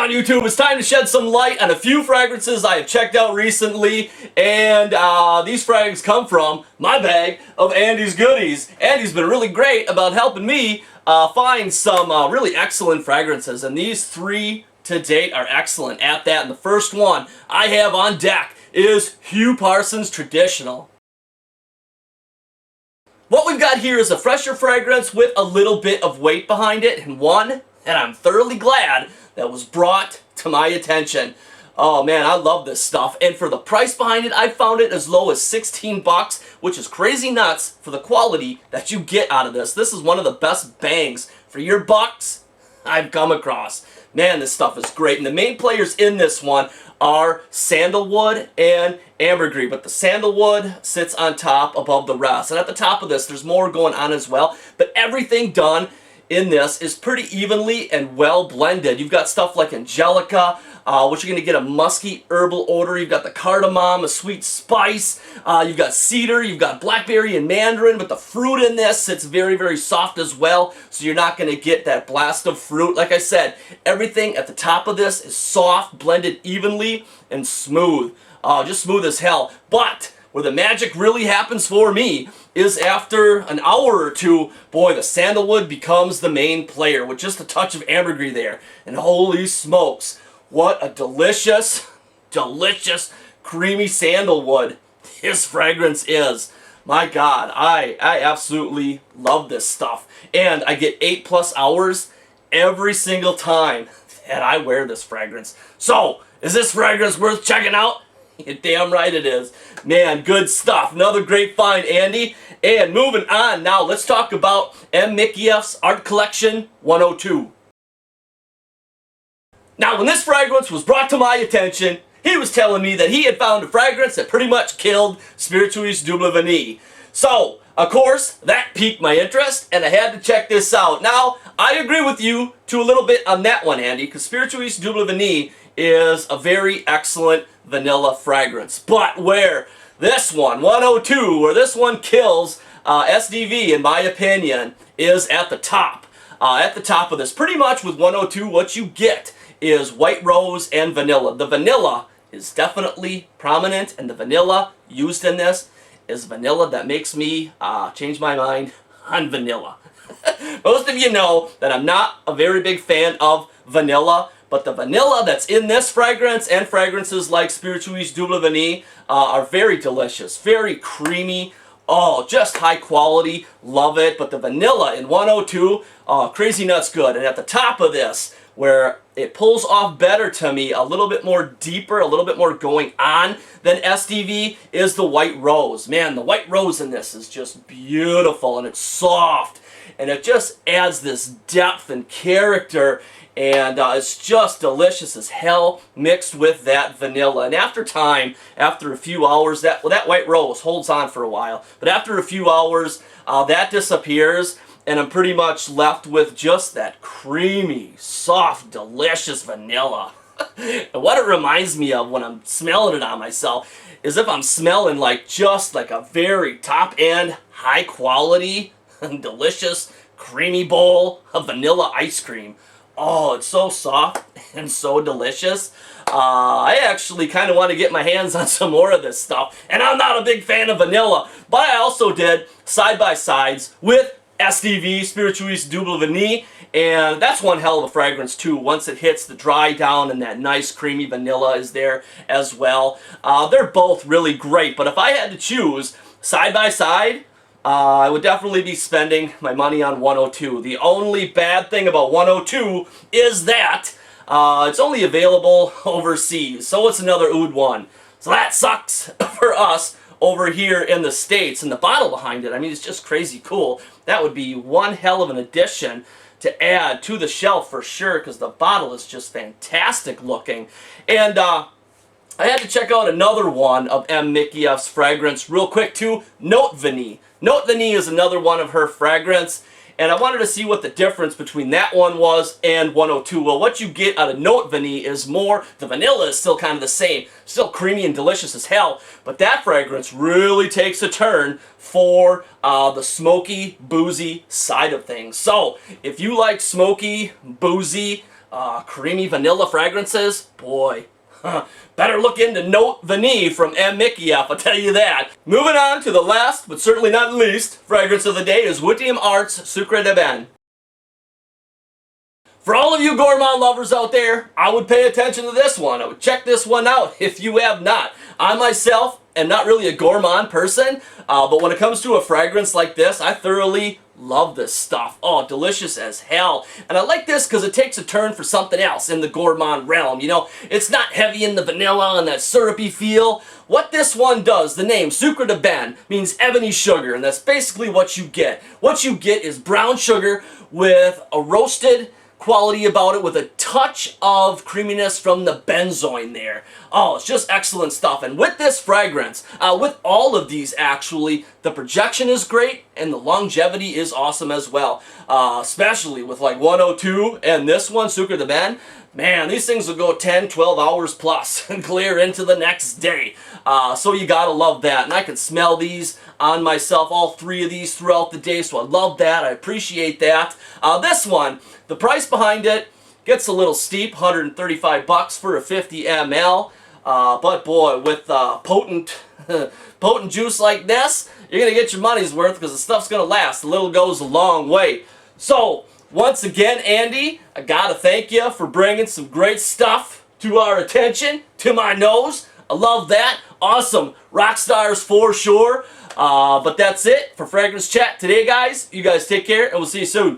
on YouTube? It's time to shed some light on a few fragrances I have checked out recently, and these fragrances come from my bag of Andy's goodies. Andy's been really great about helping me find some really excellent fragrances, and these three to date are excellent at that. And the first one I have on deck is Hugh Parsons Traditional. What we've got here is a fresher fragrance with a little bit of weight behind it, and one that I'm thoroughly glad that was brought to my attention. Oh man, I love this stuff, and for the price behind it, I found it as low as 16 bucks, which is crazy nuts for the quality that you get out of this. This is one of the best bangs for your bucks I've come across. Man, this stuff is great, and the main players in this one are sandalwood and ambergris, but the sandalwood sits on top above the rest. And at the top of this, there's more going on as well, but everything done in this is pretty evenly and well blended. You've got stuff like angelica, which you're going to get a musky herbal odor. You've got the cardamom, a sweet spice. You've got cedar. You've got blackberry and mandarin, but the fruit in this sits very, very soft as well, so you're not going to get that blast of fruit. Like I said, everything at the top of this is soft, blended evenly, and smooth. Just smooth as hell. But where the magic really happens for me is after an hour or two, boy, the sandalwood becomes the main player with just a touch of ambergris there. And holy smokes, what a delicious, delicious, creamy sandalwood this fragrance is. My God, I absolutely love this stuff. And I get 8+ hours every single time that I wear this fragrance. So, is this fragrance worth checking out? You're damn right it is. Man, good stuff. Another great find, Andy. And moving on now, let's talk about Micalleff's Art Collection 102. Now, when this fragrance was brought to my attention, he was telling me that he had found a fragrance that pretty much killed Spiriteuese Vanille. So, of course, that piqued my interest, and I had to check this out. Now, I agree with you to a little bit on that one, Andy, because Spiriteuese Vanille is a very excellent vanilla fragrance. But where this one, 102, where this one kills SDV, in my opinion, is at the top. At the top of this. Pretty much with 102, what you get is white rose and vanilla. The vanilla is definitely prominent, and the vanilla used in this is vanilla that makes me change my mind on vanilla. Most of you know that I'm not a very big fan of vanilla, but the vanilla that's in this fragrance and fragrances like Spiriteuese Vanille are very delicious, very creamy. Oh, just high quality, love it. But the vanilla in 102, crazy nuts good. And at the top of this, where it pulls off better to me, a little bit more deeper, a little bit more going on than SDV, is the white rose. Man, the white rose in this is just beautiful, and it's soft, and it just adds this depth and character, and it's just delicious as hell mixed with that vanilla. And after time, after a few hours, that white rose holds on for a while, but after a few hours, that disappears, and I'm pretty much left with just that creamy, soft, delicious vanilla. And what it reminds me of when I'm smelling it on myself is if I'm smelling just like a very top-end, high-quality, delicious, creamy bowl of vanilla ice cream. Oh, it's so soft and so delicious. I actually kind of want to get my hands on some more of this stuff. And I'm not a big fan of vanilla, but I also did side-by-sides with SDV, Spiriteuese Vanille, and that's one hell of a fragrance too. Once it hits the dry down and that nice creamy vanilla is there as well. They're both really great, but if I had to choose side by side, I would definitely be spending my money on 102. The only bad thing about 102 is that it's only available overseas, so it's another oud one. So that sucks for us over here in the States. And the bottle behind it, I mean, it's just crazy cool. That would be one hell of an addition to add to the shelf for sure, because the bottle is just fantastic looking. And I had to check out another one of Micalleff's fragrance real quick too, Note Vanille. Note Vanille is another one of her fragrance, and I wanted to see what the difference between that one was and 102. Well, what you get out of Note Vanille is more, the vanilla is still kind of the same, still creamy and delicious as hell, but that fragrance really takes a turn for the smoky, boozy side of things. So, if you like smoky, boozy, creamy vanilla fragrances, boy. Better look into Note Vanille from Micallef, I'll tell you that. Moving on to the last, but certainly not least, fragrance of the day is Huitieme Art's Sucre de Ben. For all of you gourmand lovers out there, I would pay attention to this one. I would check this one out if you have not. I myself am not really a gourmand person, but when it comes to a fragrance like this, I thoroughly love this stuff. Oh, delicious as hell. And I like this because it takes a turn for something else in the gourmand realm. You know, it's not heavy in the vanilla and that syrupy feel. What this one does, the name Sucre de Ben, means ebony sugar, and that's basically what you get. What you get is brown sugar with a roasted quality about it, with a touch of creaminess from the benzoin there. Oh, it's just excellent stuff. And with this fragrance, with all of these actually, the projection is great and the longevity is awesome as well. Especially with like 102 and this one, Sucre de Ben. Man, these things will go 10, 12 hours plus and clear into the next day. So you gotta love that. And I can smell these on myself, all three of these throughout the day, so I love that. I appreciate that. This one, the price behind it gets a little steep, 135 bucks for a 50 ml. But boy, with potent juice like this, you're gonna get your money's worth because the stuff's gonna last. A little goes a long way. So, once again, Andy, I gotta thank you for bringing some great stuff to our attention, to my nose. I love that. Awesome. Rock stars for sure. But that's it for Fragrance Chat today, guys. You guys take care, and we'll see you soon.